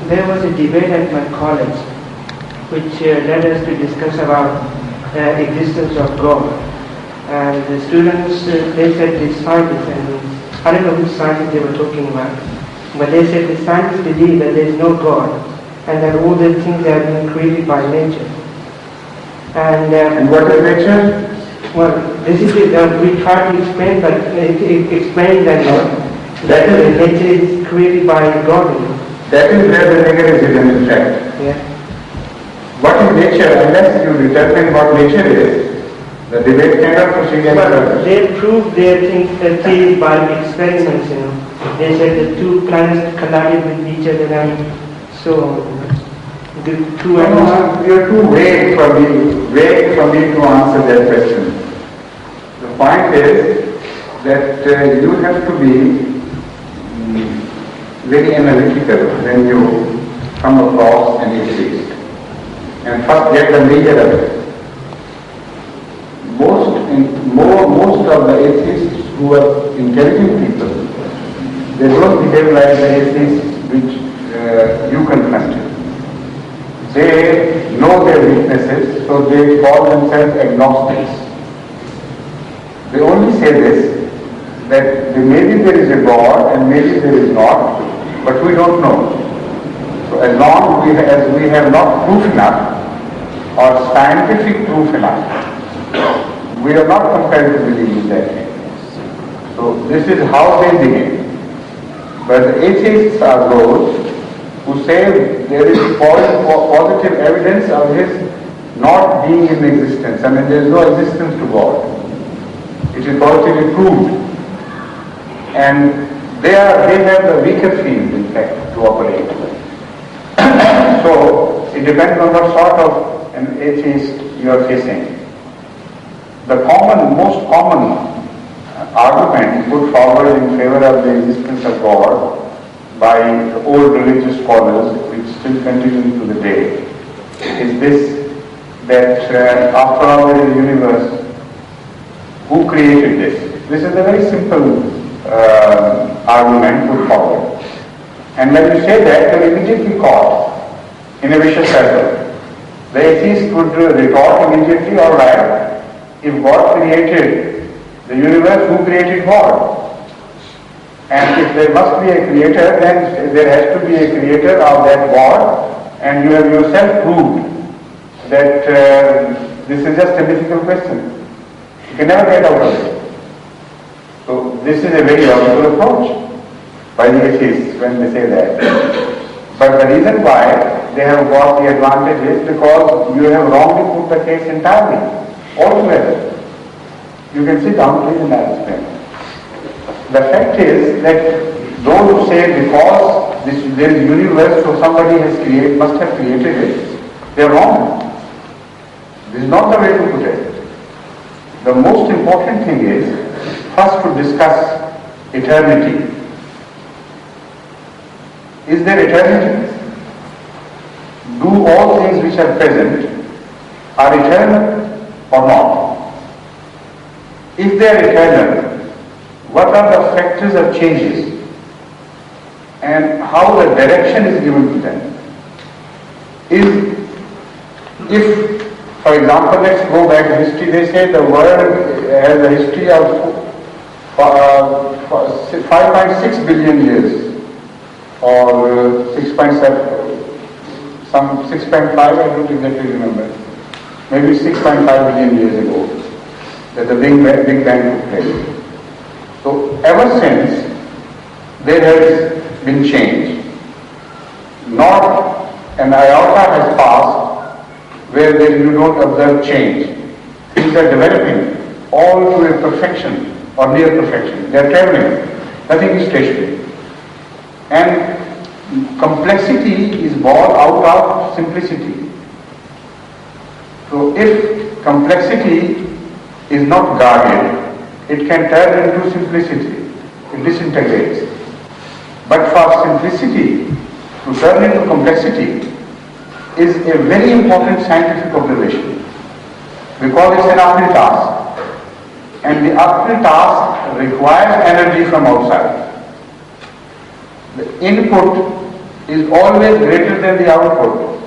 There was a debate at my college which led us to discuss about the existence of God. And the students, they said the scientists, and I don't know which scientists they were talking about, but they said the scientists believe that there is no God and that all the things have been created by nature. And what is nature? Well, this is we try to explain, but it explains that nature is created by God. That is where the negative is in fact. Yeah. What is nature? Unless you determine what nature is, the debate cannot proceed any further. They proved their theory by experiments, They said the two planets collided with each other, and so the two animals. You are too vague for me to answer that question. The point is that you have to be very analytical when you come across an atheist, and first get the nature of it. Most of the atheists who are intelligent people, they don't behave like the atheists which you confronted. They know their weaknesses, so they call themselves agnostics. They only say this, that maybe there is a God and maybe there is not, but we don't know. So as long as we have not proof enough or scientific proof enough, we are not compelled to believe in that thing. So this is how they begin. But the atheists are those who say there is positive evidence of his not being in existence. I mean, there is no existence to God. It is positively proved. And they have the weaker field, in fact, to operate. So it depends on what sort of an atheist you are facing. The most common argument put forward in favor of the existence of God by the old religious scholars, which still continue to the day, is this, that after all there is a universe. Who created this? This is a very simple argument put forward. And when you say that, you are immediately caught in a vicious circle. The atheist would retort immediately, all right, if God created the universe, who created God? And if there must be a creator, then there has to be a creator of that God, and you have yourself proved that this is just a difficult question. You can never get out of it. So this is a very logical approach by the atheists when they say that. But the reason why they have got the advantage is because you have wrongly put the case entirely, altogether. You can sit down, please, and I'll explain. The fact is that those who say because there is universe, so somebody must have created it, they are wrong. This is not the way to put it. The most important thing is first to discuss eternity. Is there eternity? Do all things which are present are eternal or not? If they are eternal, what are the factors of changes and how the direction is given to them? If, for example, let's go back in history, they say the world has a history of 5.6 billion years or 6.7, some 6.5, I don't exactly remember, maybe 6.5 billion years ago that the Big Bang took place. So ever since there has been change. Not an iota has passed where you don't observe change. Things are developing all to a perfection or near perfection. They are traveling. Nothing is stationary. And complexity is born out of simplicity. So if complexity is not guarded, it can turn into simplicity. It disintegrates. But for simplicity to turn into complexity is a very important scientific observation, because it's an uphill task, and the uphill task requires energy from outside. the input is always greater than the output.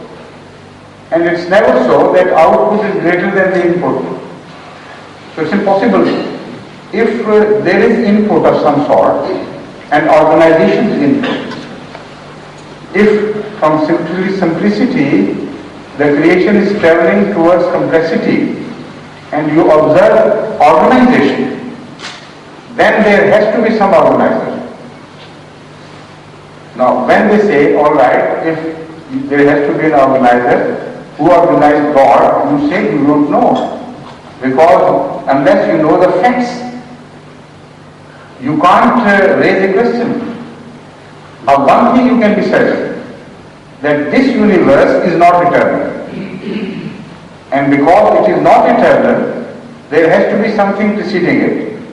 And it's never so that output is greater than the input. So it's impossible. If there is input of some sort and organization is input, if from simplicity the creation is traveling towards complexity and you observe organization, then there has to be some organizer. Now when they say, all right, if there has to be an organizer, who organized God, you say you don't know. Because unless you know the facts, you can't raise a question. Now one thing you can be certain, that this universe is not eternal. And because it is not eternal, there has to be something preceding it.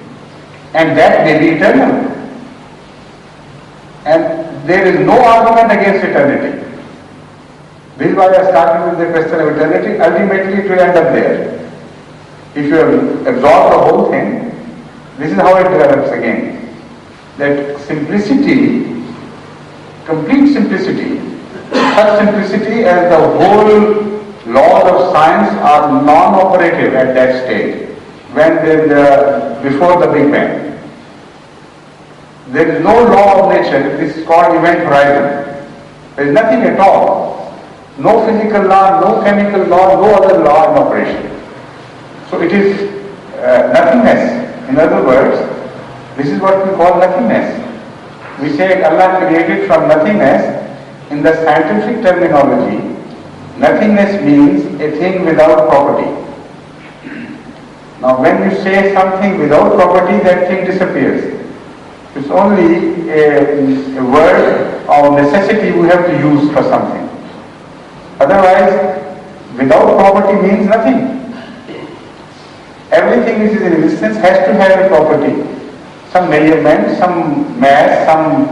And that may be eternal. And there is no argument against eternity. This is why I started with the question of eternity. Ultimately it will end up there. If you have absorbed the whole thing, this is how it develops again. That simplicity, complete simplicity, such simplicity as the whole laws of science are non-operative at that stage, when before the Big Bang. There is no law of nature. This is called event horizon. There is nothing at all. No physical law, no chemical law, no other law in operation. So it is nothingness. In other words, this is what we call nothingness. We say Allah created from nothingness. In the scientific terminology, nothingness means a thing without property. Now when you say something without property, that thing disappears. It's only a word of necessity we have to use for something. Otherwise, without property means nothing. Everything which is in existence has to have a property. Some measurement, some mass, some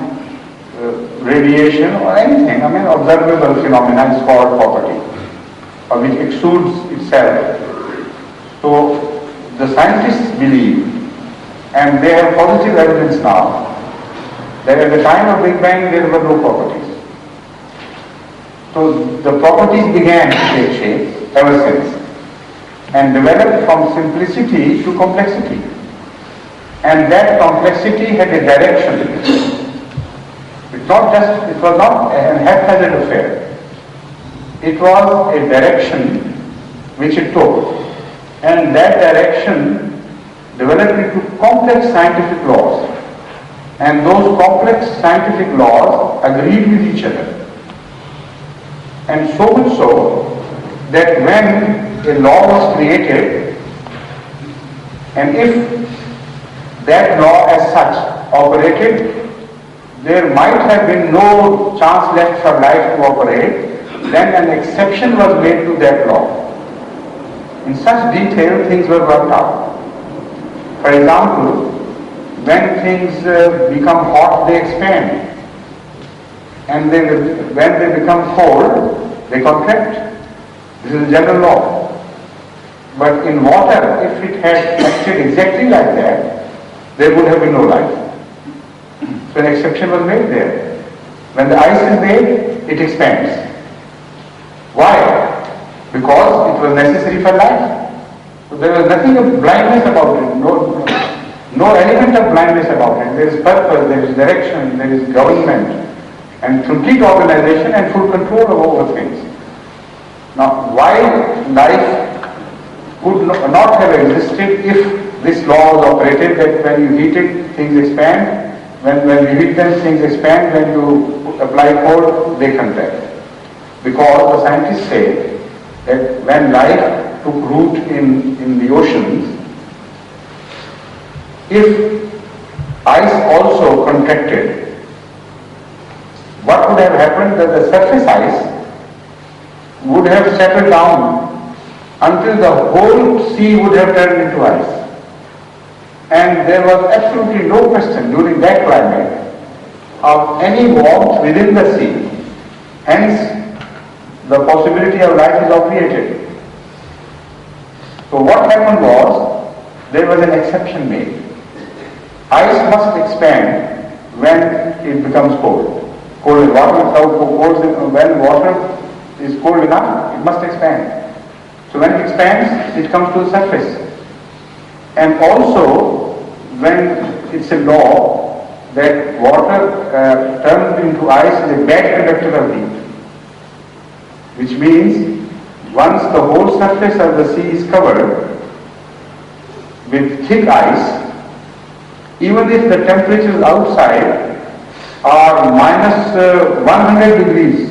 radiation or anything. I mean, observable phenomena is called property, or which exudes itself. So the scientists believe, and they have positive evidence now, that at the time of Big Bang there were no properties. So the properties began to take shape ever since, and developed from simplicity to complexity. And that complexity had a direction. It was not a haphazard affair. It was a direction which it took. And that direction developed into complex scientific laws. And those complex scientific laws agreed with each other. And so much so that when a law was created, and if that law as such operated, there might have been no chance left for life to operate, then an exception was made to that law. In such detail things were worked out. For example, when things become hot, they expand. And when they become cold, they contract. This is a general law. But in water, if it had acted exactly like that, there would have been no life. So an exception was made there. When the ice is made, it expands. Why? Because it was necessary for life. So there was nothing of blindness about it. No element of blindness about it. There is purpose, there is direction, there is government, and complete organization and full control over things. Now, why life could not have existed if this law was operated, that when you heat it, things expand, when you heat them, things expand, when you apply cold, they contract. Because the scientists say that when life took root in the oceans, if ice also contracted, what would have happened? That the surface ice would have settled down until the whole sea would have turned into ice. And there was absolutely no question during that climate of any warmth within the sea. Hence, the possibility of life is obviated. So what happened was, there was an exception made. Ice must expand when it becomes cold. cold water, when water is cold enough, it must expand. So when it expands, it comes to the surface. And also, when it's a law that water turns into ice is a bad conductor of heat, which means once the whole surface of the sea is covered with thick ice, even if the temperatures outside are minus 100 degrees,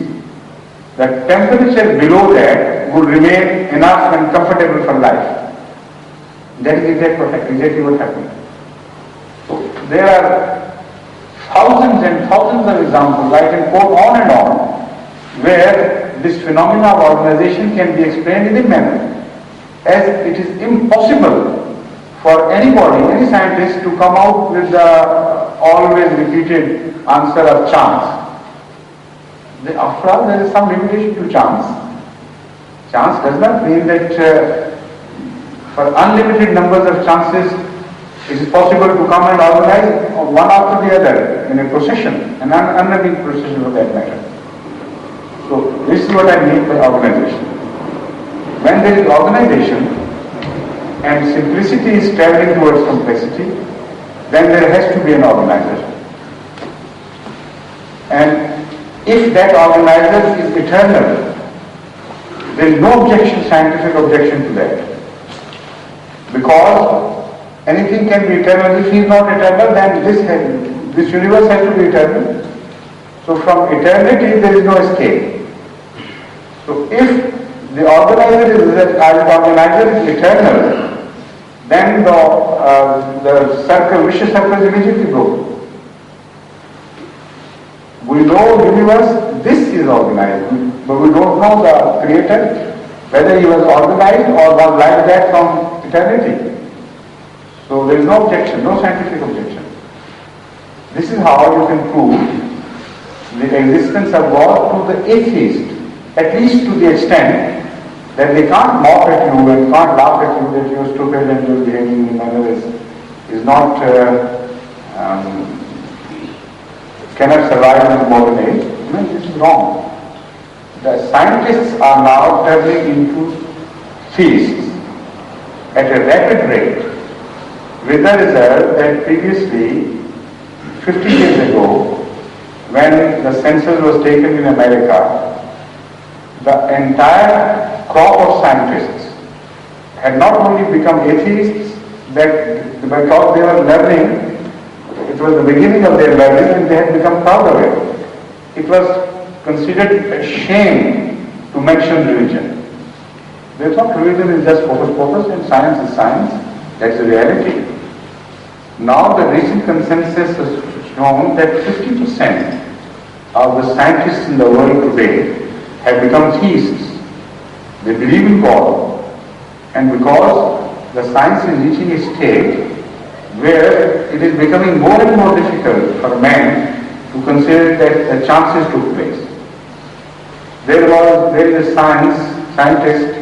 the temperature below that would remain enough and comfortable for life. That is exactly what happened. So there are thousands and thousands of examples, I can quote on and on, where this phenomena of organization can be explained in a manner as it is impossible for anybody, any scientist, to come out with the always repeated answer of chance. After all, there is some limitation to chance. Chance does not mean that for unlimited numbers of chances it is possible to come and organize one after the other in a procession, an unending procession for that matter. So this is what I mean by organization. When there is organization and simplicity is traveling towards complexity, then there has to be an organizer. And if that organizer is eternal, there is no objection, scientific objection to that. Because anything can be eternal. If he is not eternal, then this universe has to be eternal. So from eternity there is no escape. So if the organizer is eternal, then the vicious circle is immediately broken. We know universe, this is organized, but we don't know the creator, whether he was organized or was like that from eternity. So there is no objection, no scientific objection. This is how you can prove the existence of God to the atheist, at least to the extent that they can't mock at you and can't laugh at you that you're stupid and you're behaving in manner is not cannot survive in the modern age. No, this is wrong. The scientists are now traveling into theists at a rapid rate, with the result that previously, 50 years ago, when the census was taken in America, the entire crop of scientists had not only become atheists, that because they were learning, it was the beginning of their learning and they had become proud of it. It was considered a shame to mention religion. They thought religion is just focus and science is science. That's the reality. Now the recent consensus has shown that 50% of the scientists in the world today have become theists. They believe in God, and because the science is reaching a state where it is becoming more and more difficult for man to consider that the chances took place. There is a scientist,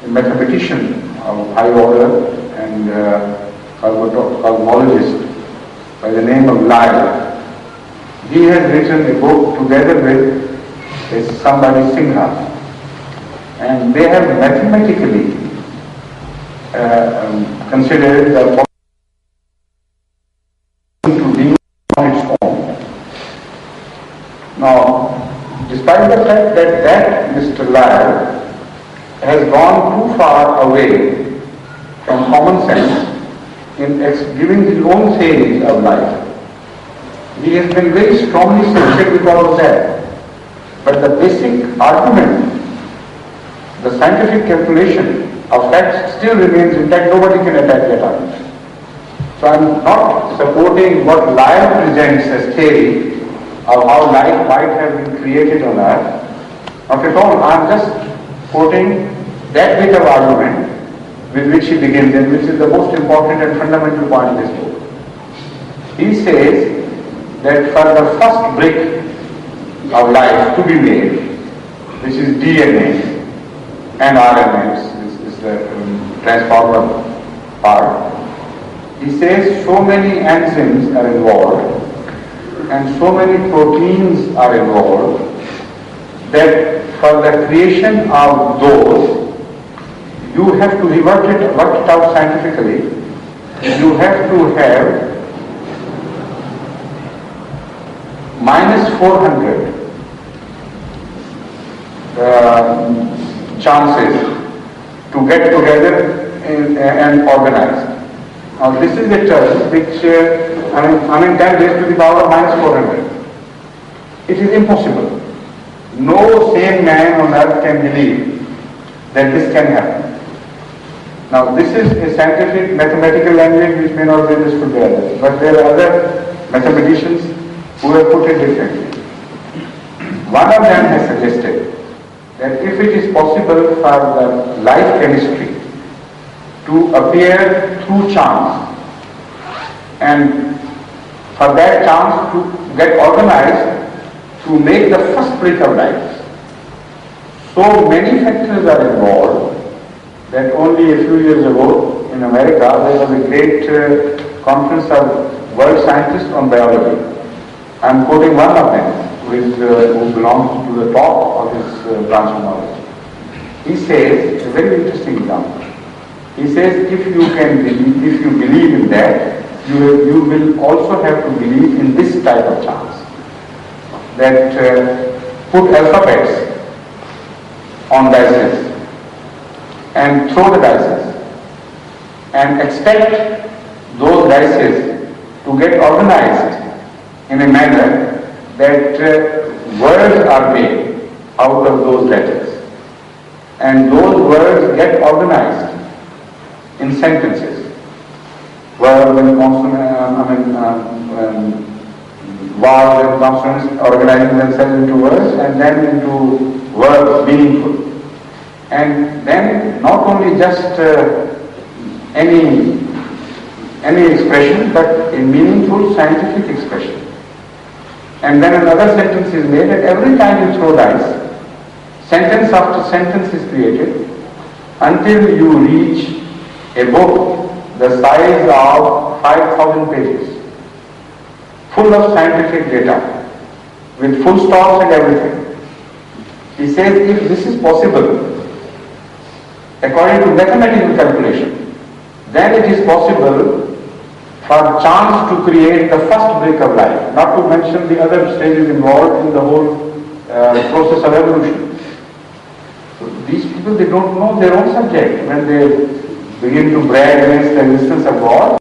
a mathematician of high order and cosmologist by the name of Lyle. He has written a book together with somebody Singha, and they have mathematically considered the to be on its own. Now, despite the fact that Mr. Lyle has gone too far away from common sense in giving his own theories of life, he has been very strongly censored because of that. But the basic argument, the scientific calculation of facts still remains intact. Nobody can attack that argument. So I am not supporting what Lyle presents as theory of how life might have been created on earth. Not at all. I am just quoting that bit of argument with which he begins and which is the most important and fundamental point in this book. He says that for the first brick of life to be made, which is DNA and RNA, is the transformer part, he says so many enzymes are involved and so many proteins are involved that for the creation of those, you have to work it out scientifically. You have to have -400 chances to get together and organize. Now this is a term which, 10 raised to the power of -400. It is impossible. No sane man on earth can believe that this can happen. Now this is a scientific mathematical language which may not be understood by others, but there are other mathematicians who have put it differently. One of them has suggested that if it is possible for the life chemistry to appear through chance, and for that chance to get organized to make the first break of life, so many factors are involved that only a few years ago in America there was a great conference of world scientists on biology. I am quoting one of them who belongs to the top of his branch of knowledge. He says, a very interesting example. He says, if you believe in that, you will also have to believe in this type of chance. That put alphabets on dices and throw the dices and expect those dices to get organized in a manner that words are made out of those letters, and those words get organized in sentences. Words and vowels and consonants organizing themselves into words, and then into words meaningful. And then not only just any expression, but a meaningful scientific expression. And then another sentence is made, and every time you throw dice, sentence after sentence is created until you reach a book the size of 5,000 pages, full of scientific data, with full stops and everything. He says, if this is possible, according to mathematical calculation, then it is possible for chance to create the first break of life, not to mention the other stages involved in the whole process of evolution. So these people, they don't know their own subject. When they begin to brag against the existence of God,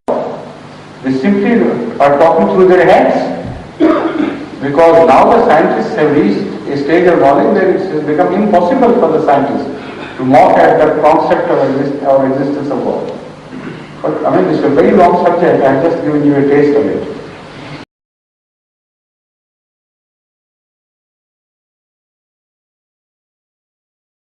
they simply are talking through their heads. Because now the scientists have reached a stage of knowledge where it has become impossible for the scientists to mock at the concept of existence of God. But this is a very long subject. I have just given you a taste of it.